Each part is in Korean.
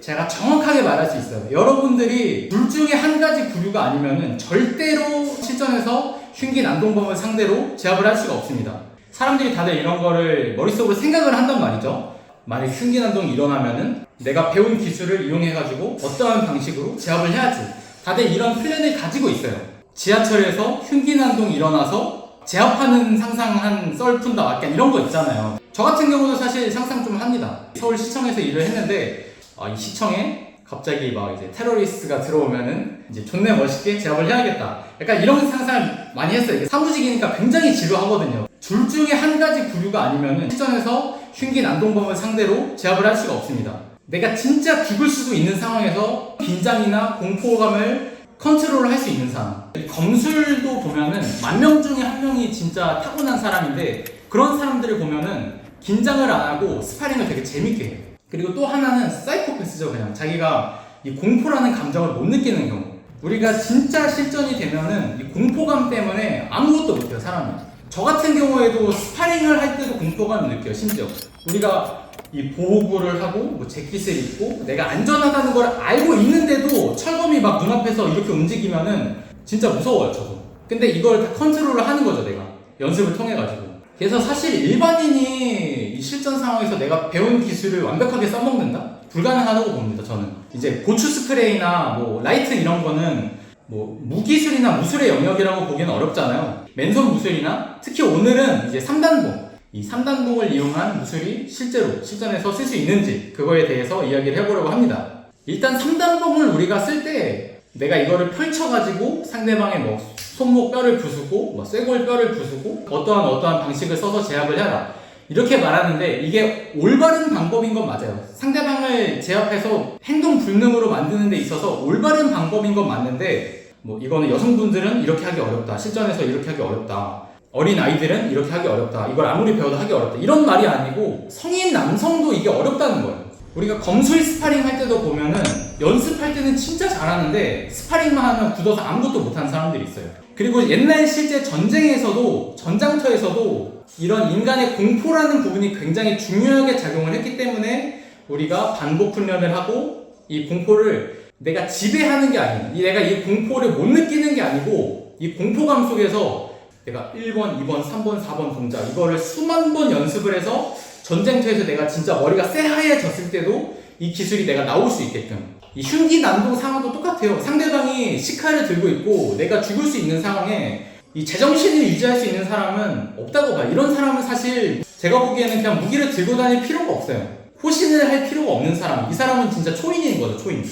제가 정확하게 말할 수 있어요. 여러분들이 둘 중에 한 가지 부류가 아니면은 절대로 실전에서 흉기 난동범을 상대로 제압을 할 수가 없습니다. 사람들이 다들 이런 거를 머릿속으로 생각을 한단 말이죠. 만약 흉기 난동이 일어나면은 내가 배운 기술을 이용해가지고 어떠한 방식으로 제압을 해야지. 다들 이런 플랜을 가지고 있어요. 지하철에서 흉기 난동이 일어나서 제압하는 상상한 썰 푼다 약간 이런 거 있잖아요. 저 같은 경우도 사실 상상 좀 합니다. 서울시청에서 일을 했는데 이 시청에 갑자기 막 이제 테러리스트가 들어오면은 이제 존내 멋있게 제압을 해야겠다. 약간 이런 상상을 많이 했어요. 이게 사무직이니까 굉장히 지루하거든요. 둘 중에 한 가지 부류가 아니면은 실전에서 흉기 난동범을 상대로 제압을 할 수가 없습니다. 내가 진짜 죽을 수도 있는 상황에서 긴장이나 공포감을 컨트롤 할 수 있는 사람. 검술도 보면은 10,000명 중에 1명이 진짜 타고난 사람인데 그런 사람들을 보면은 긴장을 안 하고 스파링을 되게 재밌게 해요. 그리고 또 하나는 사이코패스죠. 그냥 자기가 이 공포라는 감정을 못 느끼는 경우. 우리가 진짜 실전이 되면은 이 공포감 때문에 아무것도 못해요, 사람이. 저 같은 경우에도 스파링을 할 때도 공포감을 느껴요, 심지어. 우리가 이 보호구를 하고 뭐 재킷을 입고 내가 안전하다는 걸 알고 있는데도 철검이 막 눈앞에서 이렇게 움직이면은 진짜 무서워요, 저도. 근데 이걸 다 컨트롤을 하는 거죠, 내가. 연습을 통해 가지고. 그래서 사실 일반인이 이 실전 상황에서 내가 배운 기술을 완벽하게 써먹는다? 불가능하다고 봅니다, 저는. 이제 고추 스프레이나 뭐 라이트 이런 거는 뭐 무기술이나 무술의 영역이라고 보기는 어렵잖아요. 맨손 무술이나 특히 오늘은 이제 3단봉. 이 3단봉을 이용한 무술이 실제로 실전에서 쓸 수 있는지 그거에 대해서 이야기를 해보려고 합니다. 일단 3단봉을 우리가 쓸 때 내가 이거를 펼쳐가지고 상대방의 뭐 손목 뼈를 부수고 뭐 쇄골 뼈를 부수고 어떠한 방식을 써서 제압을 해라 이렇게 말하는데 이게 올바른 방법인 건 맞아요. 상대방을 제압해서 행동 불능으로 만드는 데 있어서 올바른 방법인 건 맞는데 뭐 이거는 여성분들은 이렇게 하기 어렵다, 실전에서 이렇게 하기 어렵다, 어린 아이들은 이렇게 하기 어렵다, 이걸 아무리 배워도 하기 어렵다 이런 말이 아니고 성인 남성도 이게 어렵다는 거예요. 우리가 검술 스파링 할 때도 보면은 연습할 때는 진짜 잘하는데 스파링만 하면 굳어서 아무것도 못하는 사람들이 있어요. 그리고 옛날 실제 전쟁에서도 전장터에서도 이런 인간의 공포라는 부분이 굉장히 중요하게 작용을 했기 때문에 우리가 반복 훈련을 하고 이 공포를 내가 지배하는 게 아니에요. 내가 이 공포를 못 느끼는 게 아니고 이 공포감 속에서 내가 1번, 2번, 3번, 4번 동작 이거를 수만 번 연습을 해서 전쟁터에서 내가 진짜 머리가 새하얘졌을 때도 이 기술이 내가 나올 수 있게끔. 이 흉기 난동 상황도 똑같아요. 상대방이 시카를 들고 있고 내가 죽을 수 있는 상황에 이 제정신을 유지할 수 있는 사람은 없다고 봐요. 이런 사람은 사실 제가 보기에는 그냥 무기를 들고 다닐 필요가 없어요. 호신을 할 필요가 없는 사람. 이 사람은 진짜 초인인 거죠, 초인.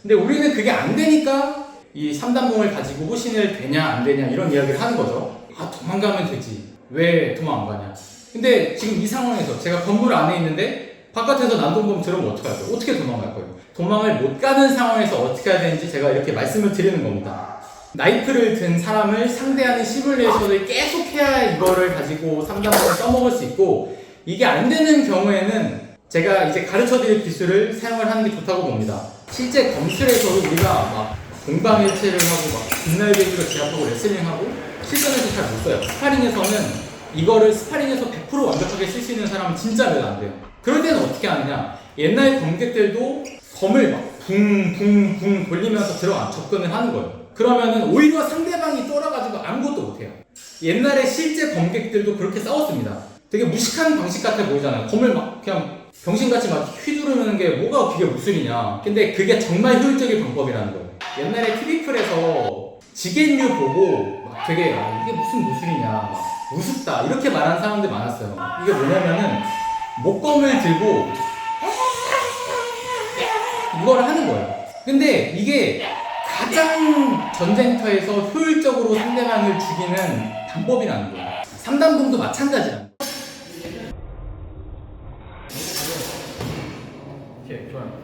근데 우리는 그게 안 되니까 이 3단봉을 가지고 호신을 되냐 안 되냐 이런 이야기를 하는 거죠. 아, 도망가면 되지. 왜 도망 안 가냐. 근데 지금 이 상황에서 제가 건물 안에 있는데 바깥에서 난동범 들어오면 어떡할 거예요? 어떻게 도망갈 거예요? 도망을 못 가는 상황에서 어떻게 해야 되는지 제가 이렇게 말씀을 드리는 겁니다. 나이프를 든 사람을 상대하는 시뮬레이션을 계속 해야 이거를 가지고 3단봉을 써먹을 수 있고 이게 안 되는 경우에는 제가 이제 가르쳐 드릴 기술을 사용을 하는 게 좋다고 봅니다. 실제 검술에서도 우리가 막 공방일체를 하고 막 빛날배기로 제압하고 레슬링하고 실전에서 잘 못 써요. 스파링에서는 이거를 스파링에서 100% 완벽하게 쓸 수 있는 사람은 진짜 몇 안 돼요. 그럴 때는 어떻게 하느냐? 옛날 검객들도 검을 막 붕붕붕 돌리면서 접근을 하는 거예요. 그러면은 오히려 상대방이 쫄아가지고 아무것도 못해요. 옛날에 실제 검객들도 그렇게 싸웠습니다. 되게 무식한 방식 같아 보이잖아요. 검을 막 그냥 병신같이 막 휘두르는 게 뭐가 그게 무술이냐. 근데 그게 정말 효율적인 방법이라는 거예요. 옛날에 TV풀에서 지겐류 보고 막 되게 이게 무슨 무술이냐, 막 우습다 이렇게 말하는 사람들 많았어요. 이게 뭐냐면은 목검을 들고 이걸 하는 거예요. 근데 이게 가장 전쟁터에서 효율적으로 상대방을 죽이는 방법이라는 거예요. 3단봉도 마찬가지랍니다. 오케이, 좋아요.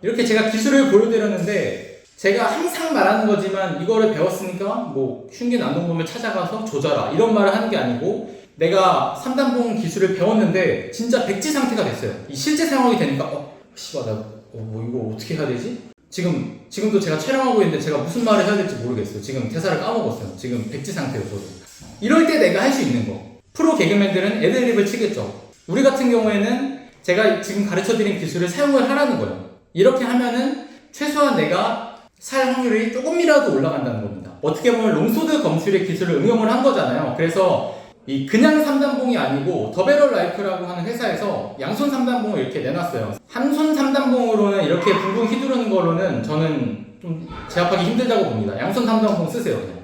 이렇게 제가 기술을 보여드렸는데 제가 항상 말하는 거지만 이거를 배웠으니까 뭐 흉기 난동범을 찾아가서 조져라 이런 말을 하는 게 아니고 내가 3단봉 기술을 배웠는데 진짜 백지 상태가 됐어요. 이 실제 상황이 되니까 씨발 나 뭐 이거 어떻게 해야 되지? 지금도 제가 촬영하고 있는데 제가 무슨 말을 해야 될지 모르겠어요. 지금 대사를 까먹었어요. 지금 백지 상태예요, 저도. 이럴 때 내가 할 수 있는 거. 프로 개그맨들은 애드립을 치겠죠. 우리 같은 경우에는 제가 지금 가르쳐드린 기술을 사용을 하라는 거예요. 이렇게 하면은 최소한 내가 살 확률이 조금이라도 올라간다는 겁니다. 어떻게 보면 롱소드 검술의 기술을 응용을 한 거잖아요. 그래서 이 그냥 3단봉이 아니고 더베럴 라이프라고 하는 회사에서 양손 3단봉을 이렇게 내놨어요. 한 손 3단봉으로는 이렇게 붕붕 휘두르는 거로는 저는 좀 제압하기 힘들다고 봅니다. 양손 3단봉 쓰세요, 그냥.